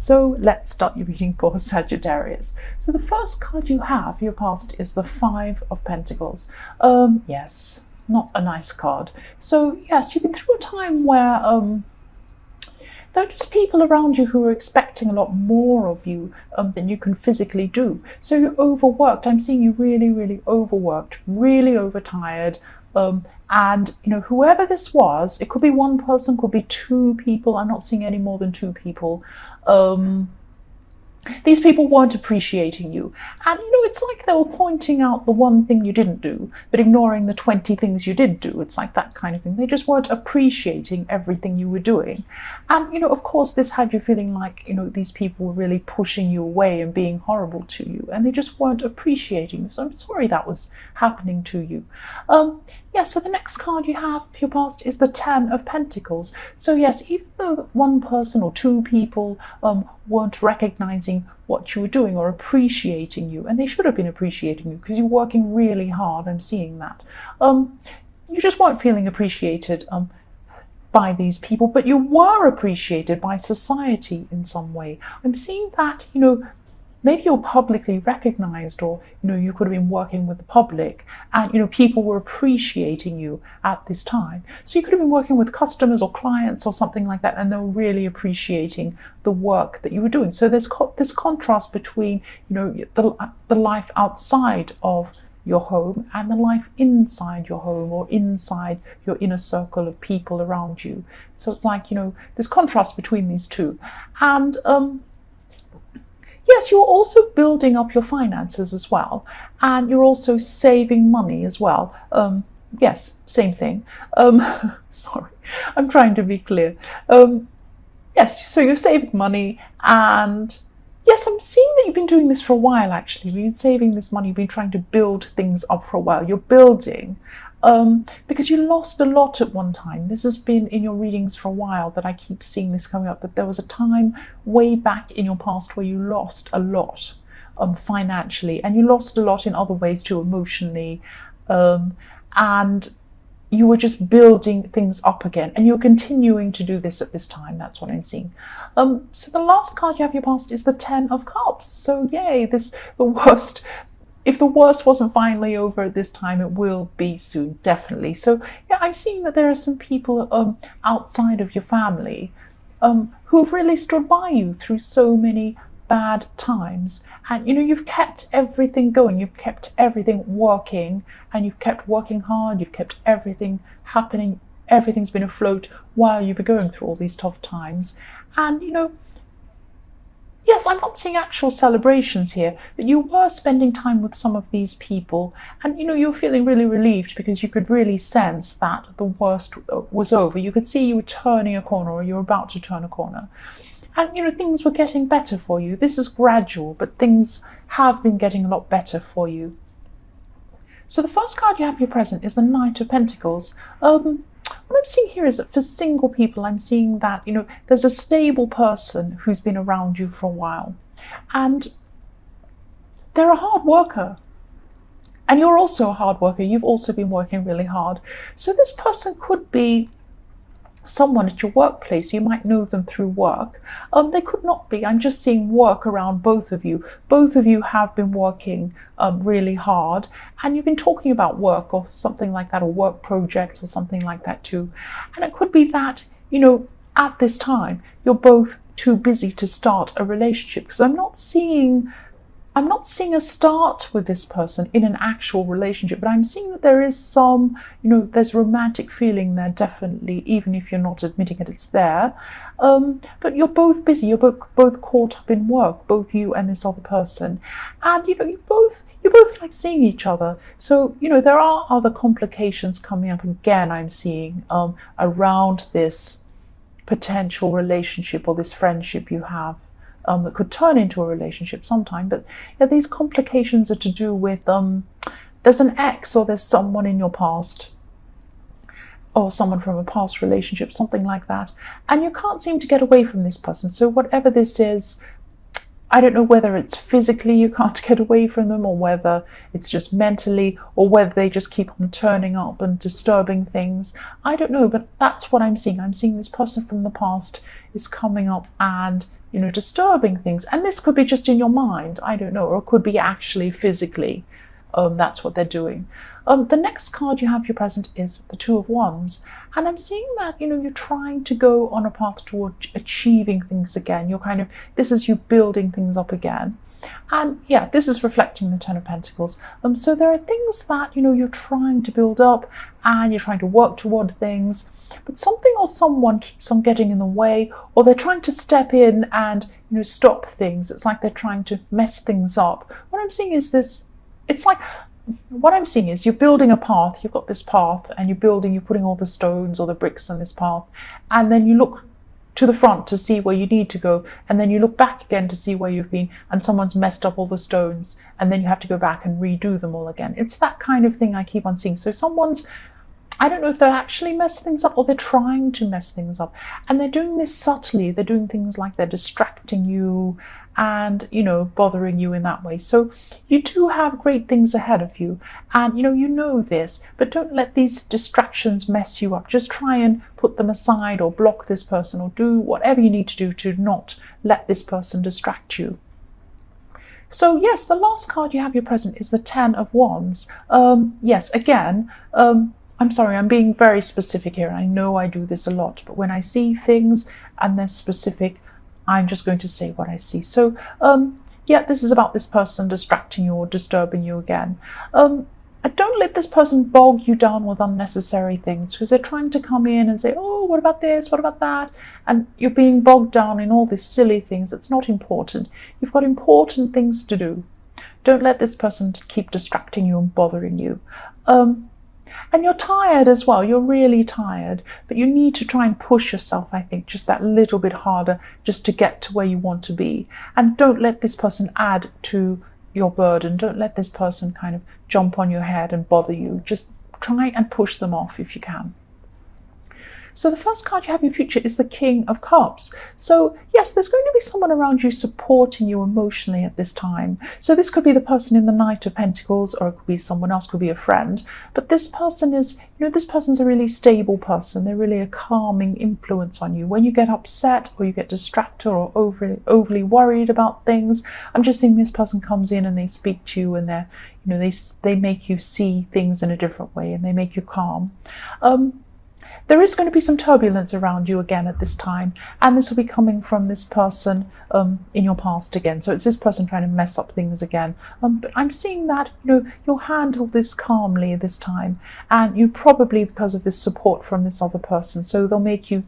So let's start your reading for Sagittarius. So the first card you have for your past is the Five of Pentacles. Yes, not a nice card. So yes, you've been through a time where there are just people around you who are expecting a lot more of you than you can physically do. So you're overworked. I'm seeing you really, really overworked, really overtired. And whoever this was, it could be one person, could be two people. I'm not seeing any more than two people. These people weren't appreciating you. And it's like they were pointing out the one thing you didn't do, but ignoring the 20 things you did do. It's like that kind of thing. They just weren't appreciating everything you were doing. And, of course, this had you feeling like, these people were really pushing you away and being horrible to you. And they just weren't appreciating you. So I'm sorry that was happening to you. Yeah, so the next card you have for your past is the Ten of Pentacles. So yes, even though one person or two people weren't recognizing what you were doing or appreciating you, and they should have been appreciating you because you're working really hard, I'm seeing that. You just weren't feeling appreciated by these people, but you were appreciated by society in some way. I'm seeing that, maybe you're publicly recognized, or you could have been working with the public and people were appreciating you at this time. So you could have been working with customers or clients or something like that, and they were really appreciating the work that you were doing. So there's this contrast between the life outside of your home and the life inside your home or inside your inner circle of people around you. So it's like there's contrast between these two. And yes, you're also building up your finances as well, and you're also saving money as well. Yes, same thing. Sorry, I'm trying to be clear. Yes, so you're saving money, and yes, I'm seeing that you've been doing this for a while, actually. You've been saving this money, you've been trying to build things up for a while. You're building. Because you lost a lot at one time. This has been in your readings for a while that I keep seeing this coming up, that there was a time way back in your past where you lost a lot financially, and you lost a lot in other ways too, emotionally, and you were just building things up again, and you're continuing to do this at this time. That's what I'm seeing. So the last card you have in your past is the Ten of Cups. So yay, the worst. If the worst wasn't finally over at this time, it will be soon, definitely. So yeah, I'm seeing that there are some people outside of your family who've really stood by you through so many bad times. And you've kept everything going, you've kept everything working, and you've kept working hard, you've kept everything happening, everything's been afloat while you've been going through all these tough times. And yes, I'm not seeing actual celebrations here, but you were spending time with some of these people, and you're feeling really relieved because you could really sense that the worst was over. You could see you were turning a corner, or you were about to turn a corner, and things were getting better for you. This is gradual, but things have been getting a lot better for you. So the first card you have for your present is the Knight of Pentacles. What I'm seeing here is that for single people, I'm seeing that, there's a stable person who's been around you for a while, and they're a hard worker. And you're also a hard worker. You've also been working really hard. So this person could be someone at your workplace. You might know them through work. They could not be. I'm just seeing work around both of you. Both of you have been working really hard, and you've been talking about work or something like that, or work projects or something like that too. And it could be that, at this time, you're both too busy to start a relationship, because I'm not seeing a start with this person in an actual relationship, but I'm seeing that there is some, there's romantic feeling there, definitely, even if you're not admitting it, it's there. But you're both busy, you're both caught up in work, both you and this other person. And, you both like seeing each other. So, there are other complications coming up again, I'm seeing, around this potential relationship or this friendship you have. That could turn into a relationship sometime, but these complications are to do with there's an ex, or there's someone in your past, or someone from a past relationship, something like that, and you can't seem to get away from this person. So whatever this is, I don't know whether it's physically you can't get away from them, or whether it's just mentally, or whether they just keep on turning up and disturbing things. I don't know, but that's what I'm seeing. I'm seeing this person from the past is coming up and disturbing things. And this could be just in your mind, I don't know, or it could be actually physically. That's what they're doing. The next card you have for your present is the Two of Wands. And I'm seeing that, you're trying to go on a path toward achieving things again. This is you building things up again. And yeah, this is reflecting the Ten of Pentacles. So there are things that, you're trying to build up and you're trying to work toward things, but something or someone keeps on getting in the way, or they're trying to step in and, stop things. It's like they're trying to mess things up. What I'm seeing is you're building a path. You've got this path and you're putting all the stones or the bricks on this path. And then you look to the front to see where you need to go. And then you look back again to see where you've been, and someone's messed up all the stones. And then you have to go back and redo them all again. It's that kind of thing I keep on seeing. So I don't know if they're actually messing things up or they're trying to mess things up. And they're doing this subtly. They're doing things like they're distracting you and, bothering you in that way. So you do have great things ahead of you. And, you know this, but don't let these distractions mess you up. Just try and put them aside or block this person or do whatever you need to do to not let this person distract you. So yes, the last card you have your present is the Ten of Wands. Yes, again, I'm sorry, I'm being very specific here. I know I do this a lot, but when I see things and they're specific, I'm just going to say what I see. So, yeah, this is about this person distracting you or disturbing you again. Don't let this person bog you down with unnecessary things, because they're trying to come in and say, oh, what about this? What about that? And you're being bogged down in all these silly things. It's not important. You've got important things to do. Don't let this person keep distracting you and bothering you. And you're tired as well. You're really tired, but you need to try and push yourself, I think, just that little bit harder just to get to where you want to be. And don't let this person add to your burden. Don't let this person kind of jump on your head and bother you. Just try and push them off if you can. So the first card you have in your future is the King of Cups. So yes, there's going to be someone around you supporting you emotionally at this time. So this could be the person in the Knight of Pentacles, or it could be someone else, could be a friend. But this person is, this person's a really stable person. They're really a calming influence on you. When you get upset or you get distracted or overly worried about things, I'm just thinking this person comes in and they speak to you and they're, they make you see things in a different way and they make you calm. There is going to be some turbulence around you again at this time, and this will be coming from this person in your past again. So it's this person trying to mess up things again. But I'm seeing that you'll handle this calmly this time, and you probably, because of this support from this other person, so they'll make you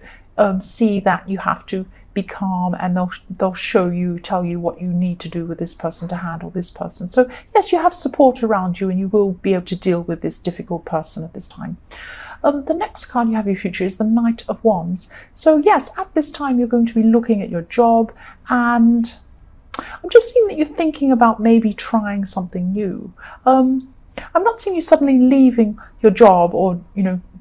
see that you have to be calm, and they'll tell you what you need to do with this person to handle this person. So yes, you have support around you, and you will be able to deal with this difficult person at this time. The next card you have in your future is the Knight of Wands. So yes, at this time you're going to be looking at your job, and I'm just seeing that you're thinking about maybe trying something new. I'm not seeing you suddenly leaving your job or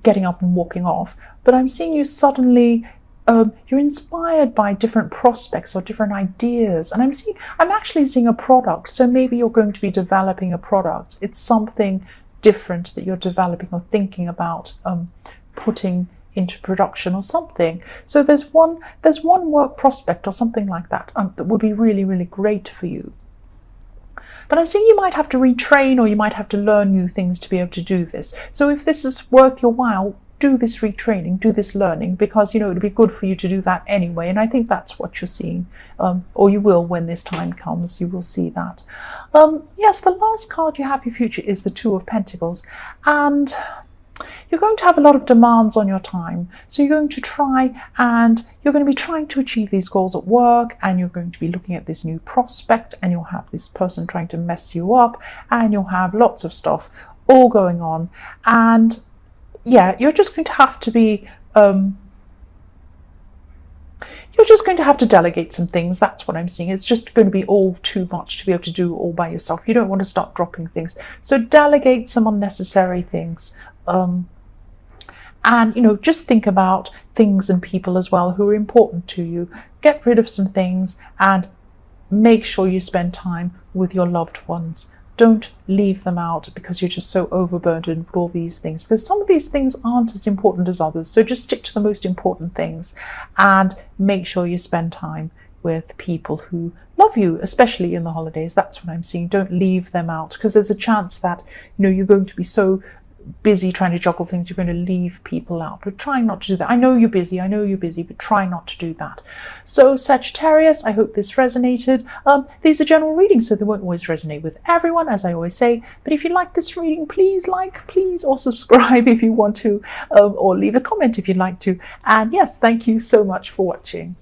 getting up and walking off, but I'm seeing you suddenly you're inspired by different prospects or different ideas, and I'm actually seeing a product. So maybe you're going to be developing a product. It's something different that you're developing or thinking about putting into production or something. So there's one work prospect or something like that that would be really, really great for you. But I'm seeing you might have to retrain, or you might have to learn new things to be able to do this. So if this is worth your while, do this retraining, do this learning, because it would be good for you to do that anyway. And I think that's what you're seeing, or you will when this time comes. You will see that. Yes, the last card you have in your future is the Two of Pentacles, and you're going to have a lot of demands on your time. So you're going to you're going to be trying to achieve these goals at work, and you're going to be looking at this new prospect, and you'll have this person trying to mess you up, and you'll have lots of stuff all going on. And yeah, you're just going to have to be, you're just going to have to delegate some things. That's what I'm seeing. It's just going to be all too much to be able to do all by yourself. You don't want to start dropping things. So delegate some unnecessary things. And, just think about things and people as well who are important to you. Get rid of some things and make sure you spend time with your loved ones. Don't leave them out because you're just so overburdened with all these things, because some of these things aren't as important as others. So just stick to the most important things and make sure you spend time with people who love you, especially in the holidays. That's what I'm seeing. Don't leave them out, because there's a chance that, you know, you're going to be so busy trying to juggle things, you're going to leave people out. But trying not to do that. I know you're busy, but try not to do that. So Sagittarius, I hope this resonated. These are general readings, so they won't always resonate with everyone, as I always say. But if you like this reading, please or subscribe if you want to, or leave a comment if you'd like to. And yes, thank you so much for watching.